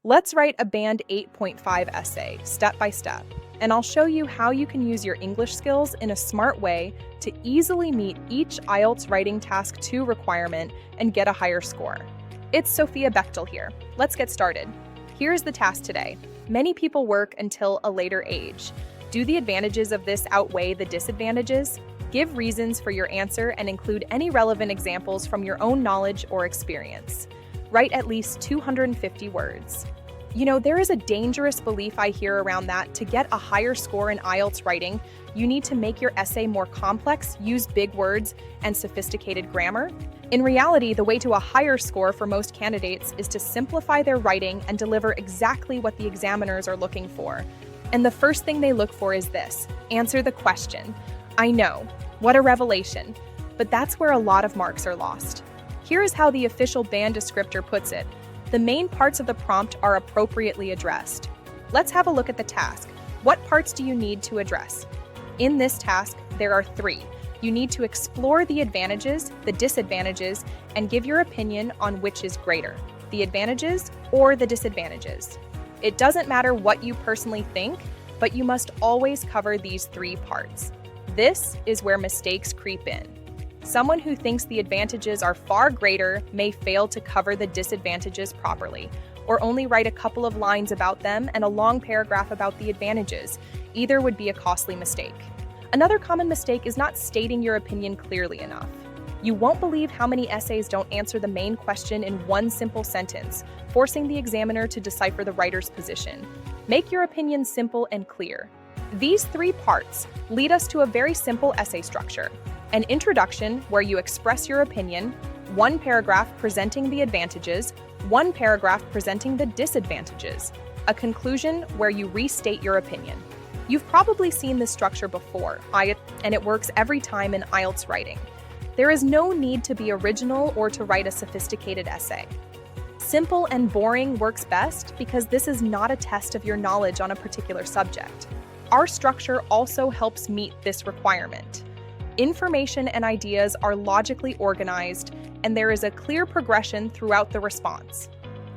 Let's write a Band 8.5 essay, step by step, and I'll show you how you can use your English skills in a smart way to easily meet each IELTS Writing Task 2 requirement and get a higher score. It's Sophia Bechtel here. Let's get started. Here's the task today. Many people work until a later age. Do the advantages of this outweigh the disadvantages? Give reasons for your answer and include any relevant examples from your own knowledge or experience. Write at least 250 words. You know, there is a dangerous belief I hear around that to get a higher score in IELTS writing, you need to make your essay more complex, use big words, and sophisticated grammar. In reality, the way to a higher score for most candidates is to simplify their writing and deliver exactly what the examiners are looking for. And the first thing they look for is this: answer the question. I know, what a revelation, but that's where a lot of marks are lost. Here is how the official band descriptor puts it. The main parts of the prompt are appropriately addressed. Let's have a look at the task. What parts do you need to address? In this task, there are 3. You need to explore the advantages, the disadvantages, and give your opinion on which is greater, the advantages or the disadvantages. It doesn't matter what you personally think, but you must always cover these 3 parts. This is where mistakes creep in. Someone who thinks the advantages are far greater may fail to cover the disadvantages properly, or only write a couple of lines about them and a long paragraph about the advantages. Either would be a costly mistake. Another common mistake is not stating your opinion clearly enough. You won't believe how many essays don't answer the main question in one simple sentence, forcing the examiner to decipher the writer's position. Make your opinion simple and clear. These 3 parts lead us to a very simple essay structure. An introduction where you express your opinion, 1 paragraph presenting the advantages, 1 paragraph presenting the disadvantages, a conclusion where you restate your opinion. You've probably seen this structure before, and it works every time in IELTS writing. There is no need to be original or to write a sophisticated essay. Simple and boring works best because this is not a test of your knowledge on a particular subject. Our structure also helps meet this requirement. Information and ideas are logically organized, and there is a clear progression throughout the response.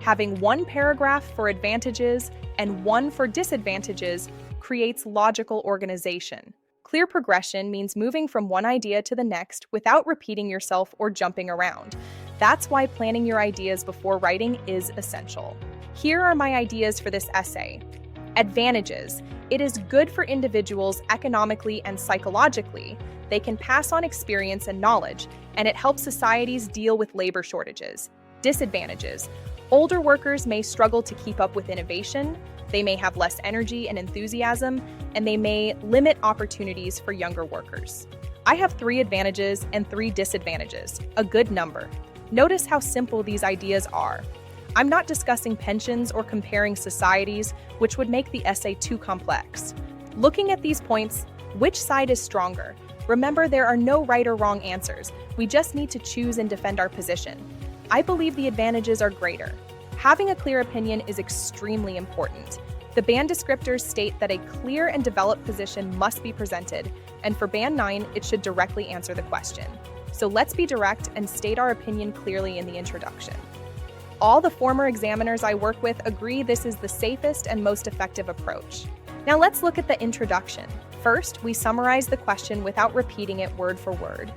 Having 1 paragraph for advantages and 1 for disadvantages creates logical organization. Clear progression means moving from one idea to the next without repeating yourself or jumping around. That's why planning your ideas before writing is essential. Here are my ideas for this essay. Advantages. It is good for individuals economically and psychologically. They can pass on experience and knowledge, and it helps societies deal with labor shortages. Disadvantages. Older workers may struggle to keep up with innovation, they may have less energy and enthusiasm, and they may limit opportunities for younger workers. I have 3 advantages and 3 disadvantages, a good number. Notice how simple these ideas are. I'm not discussing pensions or comparing societies, which would make the essay too complex. Looking at these points, which side is stronger? Remember, there are no right or wrong answers. We just need to choose and defend our position. I believe the advantages are greater. Having a clear opinion is extremely important. The band descriptors state that a clear and developed position must be presented, and for Band 9, it should directly answer the question. So let's be direct and state our opinion clearly in the introduction. All the former examiners I work with agree this is the safest and most effective approach. Now let's look at the introduction. First, we summarize the question without repeating it word for word.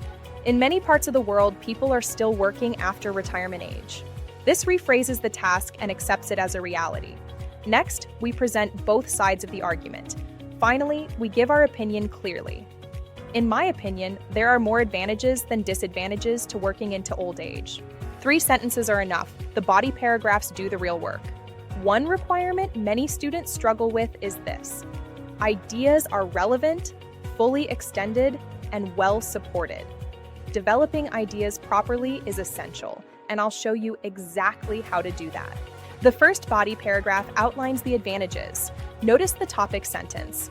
In many parts of the world, people are still working after retirement age. This rephrases the task and accepts it as a reality. Next, we present both sides of the argument. Finally, we give our opinion clearly. In my opinion, there are more advantages than disadvantages to working into old age. 3 sentences are enough. The body paragraphs do the real work. One requirement many students struggle with is this: ideas are relevant, fully extended, and well supported. Developing ideas properly is essential, and I'll show you exactly how to do that. The first body paragraph outlines the advantages. Notice the topic sentence.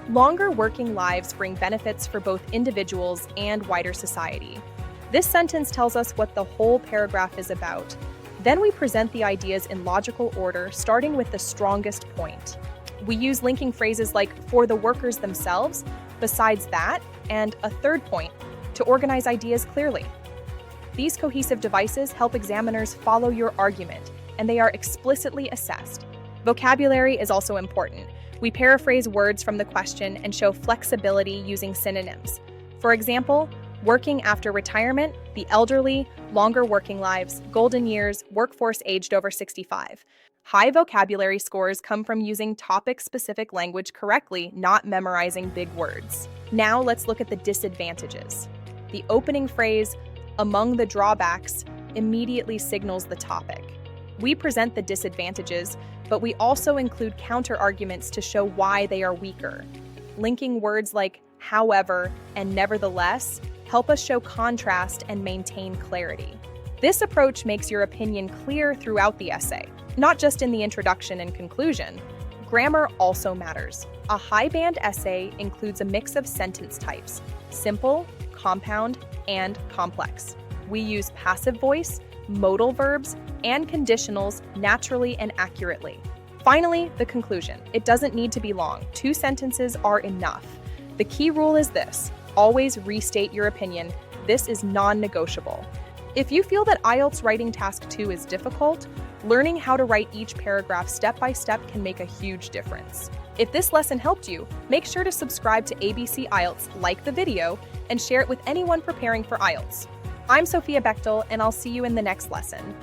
Longer working lives bring benefits for both individuals and wider society. This sentence tells us what the whole paragraph is about. Then we present the ideas in logical order, starting with the strongest point. We use linking phrases like "for the workers themselves," "besides that," and a third point to organize ideas clearly. These cohesive devices help examiners follow your argument, and they are explicitly assessed. Vocabulary is also important. We paraphrase words from the question and show flexibility using synonyms. For example, working after retirement, the elderly, longer working lives, golden years, workforce aged over 65. High vocabulary scores come from using topic-specific language correctly, not memorizing big words. Now let's look at the disadvantages. The opening phrase, "among the drawbacks," immediately signals the topic. We present the disadvantages, but we also include counter-arguments to show why they are weaker. Linking words like however and nevertheless help us show contrast and maintain clarity. This approach makes your opinion clear throughout the essay, not just in the introduction and conclusion. Grammar also matters. A high-band essay includes a mix of sentence types: simple, compound, and complex. We use passive voice, modal verbs, and conditionals naturally and accurately. Finally, the conclusion. It doesn't need to be long. 2 sentences are enough. The key rule is this: always restate your opinion. This is non-negotiable. If you feel that IELTS Writing Task 2 is difficult, learning how to write each paragraph step by step can make a huge difference. If this lesson helped you, make sure to subscribe to ABC IELTS, like the video, and share it with anyone preparing for IELTS. I'm Sophia Bechtel, and I'll see you in the next lesson.